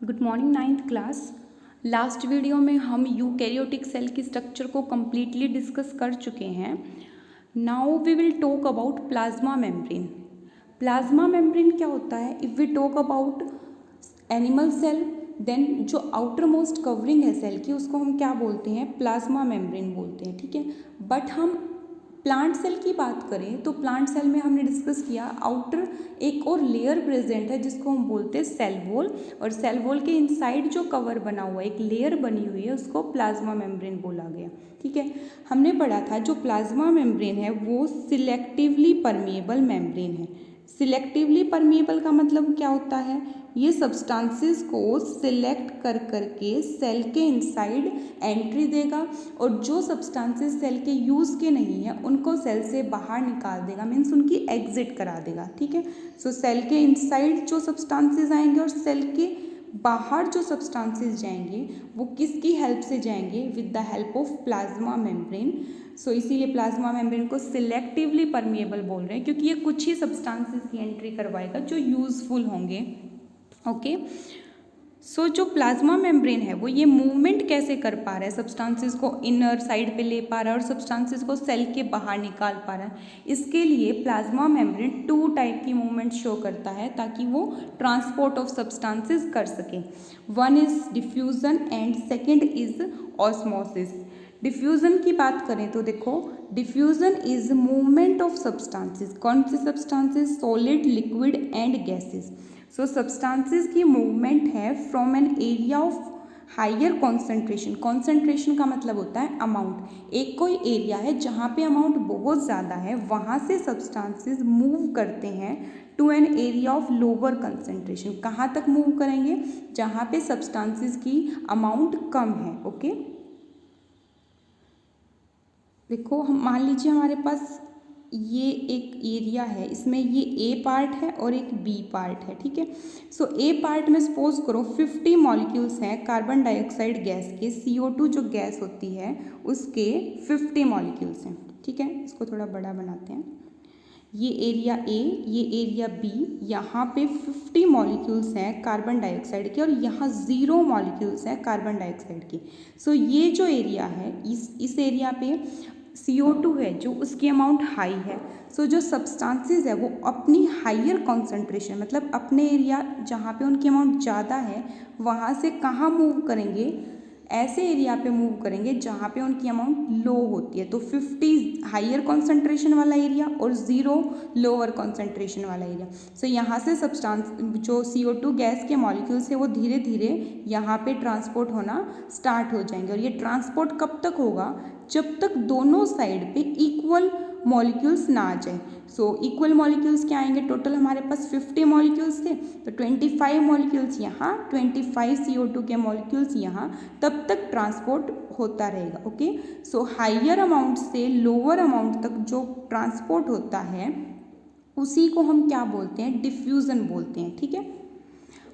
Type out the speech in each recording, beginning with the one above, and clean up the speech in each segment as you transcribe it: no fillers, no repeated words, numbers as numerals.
Good morning ninth class. Last video में हम eukaryotic cell की स्ट्रक्चर को कम्प्लीटली डिस्कस कर चुके हैं। Now we will talk about plasma membrane. Plasma membrane क्या होता है? If we talk about animal cell, then जो आउटर मोस्ट कवरिंग है सेल की उसको हम क्या बोलते हैं? प्लाज्मा मेम्ब्रेन बोलते हैं, ठीक है। बट हम प्लांट सेल की बात करें तो प्लांट सेल में हमने डिस्कस किया आउटर एक और लेयर प्रेजेंट है जिसको हम बोलते हैं सेल वॉल, और सेल वॉल के इनसाइड जो कवर बना हुआ है एक लेयर बनी हुई है उसको प्लाज्मा मेम्ब्रेन बोला गया, ठीक है। हमने पढ़ा था जो प्लाज्मा मेम्ब्रेन है वो सिलेक्टिवली परमिएबल मेम्ब्रेन है। सिलेक्टिवली परमिएबल का मतलब क्या होता है? ये सब्सटेंसेस को सिलेक्ट कर करके सेल के इनसाइड एंट्री देगा और जो सब्सटेंसेस सेल के यूज़ के नहीं है उनको सेल से बाहर निकाल देगा, मीन्स उनकी एग्जिट करा देगा, ठीक है। सो सेल के इनसाइड जो सब्सटेंसेस आएंगे और सेल के बाहर जो सब्सटेंसेस जाएंगे वो किसकी हेल्प से जाएंगे? With the help of plasma membrane. So इसीलिए प्लाज्मा मेम्ब्रेन को सिलेक्टिवली परमिएबल बोल रहे हैं क्योंकि ये कुछ ही सब्सटेंसेस की एंट्री करवाएगा जो यूजफुल होंगे, ओके। सो जो प्लाज्मा मेम्ब्रेन है वो ये मूवमेंट कैसे कर पा रहा है? सब्सटेंसेस को इनर साइड पे ले पा रहा है और सब्सटेंसेस को सेल के बाहर निकाल पा रहा है। इसके लिए प्लाज्मा मेम्ब्रेन 2 टाइप की मूवमेंट शो करता है ताकि वो ट्रांसपोर्ट ऑफ सब्सटेंसेस कर सके। One is diffusion and second is osmosis. Diffusion की बात करें तो देखो, diffusion is movement of substances. कौन से substances? Solid, liquid and gases. So substances की मूवमेंट है from an area of higher concentration. Concentration का मतलब होता है अमाउंट। एक कोई एरिया है जहाँ पे अमाउंट बहुत ज़्यादा है वहाँ से सब्सटेंसेस मूव करते हैं to an area of lower concentration. कहाँ तक मूव करेंगे? जहाँ पे सब्सटेंसेस की अमाउंट कम है, ओके। देखो हम मान लीजिए हमारे पास ये एक एरिया है, इसमें ये ए पार्ट है और एक बी पार्ट है, ठीक है। सो ए पार्ट में सपोज करो 50 मॉलिक्यूल्स हैं कार्बन डाइऑक्साइड गैस के, CO2 जो गैस होती है उसके 50 मॉलिक्यूल्स हैं, ठीक है। इसको थोड़ा बड़ा बनाते हैं। ये एरिया ए, ये एरिया बी, यहाँ पे 50 मॉलिक्यूल्स हैं कार्बन डाइऑक्साइड के और यहाँ 0 मॉलिक्यूल्स हैं कार्बन डाइऑक्साइड की। सो ये जो एरिया है इस एरिया पे CO2 है जो उसकी अमाउंट हाई है। सो जो सब्सटेंसेस है वो अपनी हायर कॉन्सेंट्रेशन मतलब अपने एरिया जहाँ पे उनकी अमाउंट ज़्यादा है वहाँ से कहाँ मूव करेंगे? ऐसे एरिया पे मूव करेंगे जहाँ पे उनकी अमाउंट लो होती है। तो 50 हायर कॉन्सेंट्रेशन वाला एरिया और 0 लोअर कॉन्सेंट्रेशन वाला एरिया। सो यहाँ से सब्सटेंस जो CO2 गैस के मॉलिक्यूल्स है वो धीरे धीरे यहाँ पे ट्रांसपोर्ट होना स्टार्ट हो जाएंगे। और ये ट्रांसपोर्ट कब तक होगा? जब तक दोनों साइड पे इक्वल मॉलिक्यूल्स ना आ जाए। सो इक्वल मॉलिक्यूल्स क्या आएंगे? टोटल हमारे पास 50 मॉलिक्यूल्स थे तो 25 मॉलिक्यूल्स यहाँ, 25 CO2 के मॉलिक्यूल्स यहाँ, तब तक ट्रांसपोर्ट होता रहेगा, ओके। सो हायर अमाउंट से लोअर अमाउंट तक जो ट्रांसपोर्ट होता है उसी को हम क्या बोलते हैं? डिफ्यूज़न बोलते हैं, ठीक है।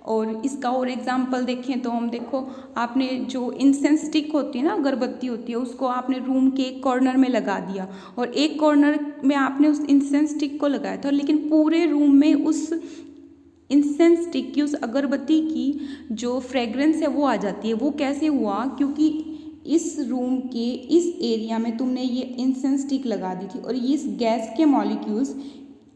और इसका और एग्जाम्पल देखें तो हम देखो, आपने जो इंसेंस स्टिक होती है ना, अगरबत्ती होती है, उसको आपने रूम के एक कॉर्नर में लगा दिया और एक कॉर्नर में आपने उस इंसेंस स्टिक को लगाया था, लेकिन पूरे रूम में उस इंसेंस स्टिक की, उस अगरबत्ती की जो फ्रेगरेंस है वो आ जाती है। वो कैसे हुआ? क्योंकि इस रूम के इस एरिया में तुमने ये इंसेंस स्टिक लगा दी थी और इस गैस के मॉलिक्यूल्स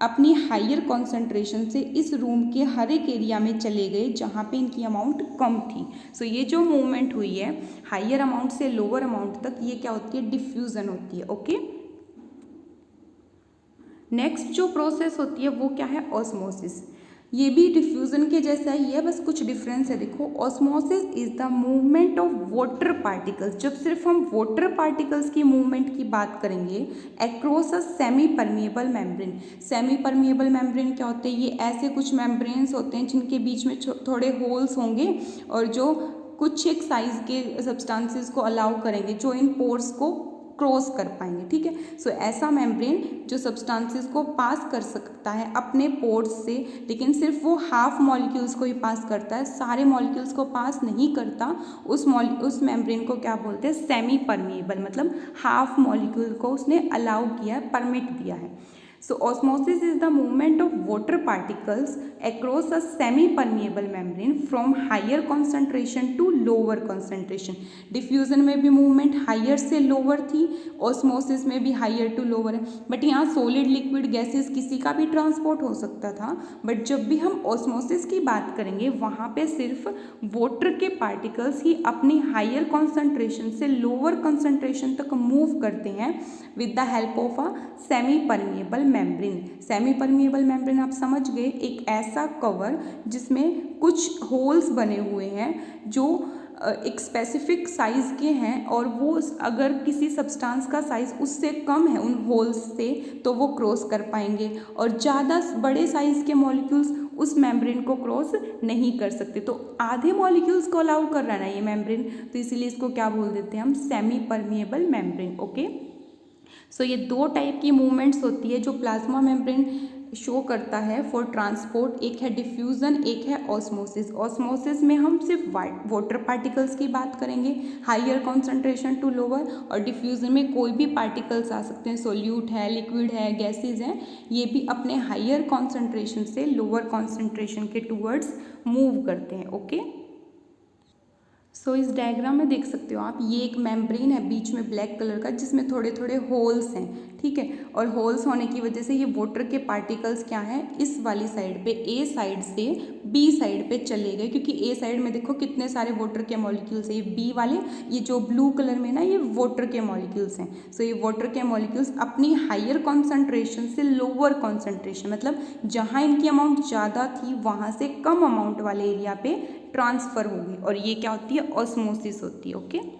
अपनी हायर कॉन्सेंट्रेशन से इस रूम के हर एक एरिया में चले गए जहाँ पे इनकी अमाउंट कम थी। सो ये जो मूवमेंट हुई है हायर अमाउंट से लोअर अमाउंट तक, ये क्या होती है? डिफ्यूज़न होती है, ओके। नेक्स्ट जो प्रोसेस होती है वो क्या है? ऑस्मोसिस। ये भी डिफ्यूज़न के जैसा ही है, बस कुछ डिफरेंस है। देखो, osmosis is the movement of water particles. जब सिर्फ हम वाटर पार्टिकल्स की मूवमेंट की बात करेंगे across a semi permeable membrane. Semi permeable membrane क्या होते हैं? ये ऐसे कुछ मेम्ब्रेन्स होते हैं जिनके बीच में थोड़े होल्स होंगे और जो कुछ एक साइज के सब्सटेंसेस को अलाउ करेंगे जो इन पोर्स को क्रॉस कर पाएंगे, ठीक है। सो ऐसा मेम्ब्रेन जो सब्सटेंसेस को पास कर सकता है अपने पोर्स से, लेकिन सिर्फ वो हाफ मॉलिक्यूल्स को ही पास करता है, सारे मॉलिक्यूल्स को पास नहीं करता। उस मेम्ब्रेन को क्या बोलते हैं? सेमी परमिएबल, मतलब हाफ मॉलिक्यूल को उसने अलाउ किया है, परमिट दिया है। So osmosis is the movement of water particles across a semi-permeable membrane from higher concentration to lower concentration. Diffusion में भी मूवमेंट हायर से लोअर थी, ऑस्मोसिस में भी हायर टू लोअर है, बट यहाँ सॉलिड लिक्विड गैसेस किसी का भी ट्रांसपोर्ट हो सकता था, बट जब भी हम ऑस्मोसिस की बात करेंगे वहाँ पे सिर्फ वाटर के पार्टिकल्स ही अपनी हायर कॉन्सेंट्रेशन से लोअर कॉन्सेंट्रेशन तक मूव करते हैं with the help of a semi permeable membrane. Semi permeable membrane आप समझ गए, एक ऐसा कवर जिसमें कुछ होल्स बने हुए हैं जो एक स्पेसिफिक साइज़ के हैं, और वो अगर किसी सब्सटेंस का साइज़ उससे कम है उन होल्स से तो वो क्रॉस कर पाएंगे, और ज़्यादा बड़े साइज़ के मॉलिक्यूल्स उस मेम्ब्रेन को क्रॉस नहीं कर सकते. तो आधे मॉलिक्यूल्स को अलाउ कर रहा है ना ये मेम्ब्रेन, तो इसीलिए इसको क्या बोल देते हैं हम, सेमी परमिएबल मेम्ब्रेन. ओके, सो ये दो टाइप की मूवमेंट्स होती है जो प्लाज्मा मेम्ब्रेन शो करता है फॉर ट्रांसपोर्ट. एक है डिफ्यूज़न, एक है ऑस्मोसिस. ऑस्मोसिस में हम सिर्फ वाटर पार्टिकल्स की बात करेंगे, हायर कॉन्सेंट्रेशन टू लोअर, और डिफ्यूज़न में कोई भी पार्टिकल्स आ सकते हैं, सोल्यूट है, लिक्विड है, गैसेज हैं, ये भी अपने हायर कॉन्सेंट्रेशन से लोअर कॉन्सेंट्रेशन के टूवर्ड्स मूव करते हैं. ओके, सो इस डायग्राम में देख सकते हो आप, ये एक मेम्ब्रेन है बीच में ब्लैक कलर का जिसमें थोड़े थोड़े होल्स हैं, ठीक है, और होल्स होने की वजह से ये वाटर के पार्टिकल्स क्या हैं, इस वाली साइड पे ए साइड से बी साइड पे चले गए, क्योंकि ए साइड में देखो कितने सारे वाटर के मॉलिक्यूल्स हैं, ये बी वाले, ये जो ब्लू कलर में ना ये वाटर के मॉलिक्यूल्स हैं. सो ये वाटर के मॉलिक्यूल्स अपनी हायर कॉन्सेंट्रेशन से लोअर कॉन्सेंट्रेशन, मतलब जहाँ इनकी अमाउंट ज़्यादा थी वहाँ से कम अमाउंट वाले एरिया पे ट्रांसफ़र होगी, और ये क्या होती है, ऑस्मोसिस होती है. ओके.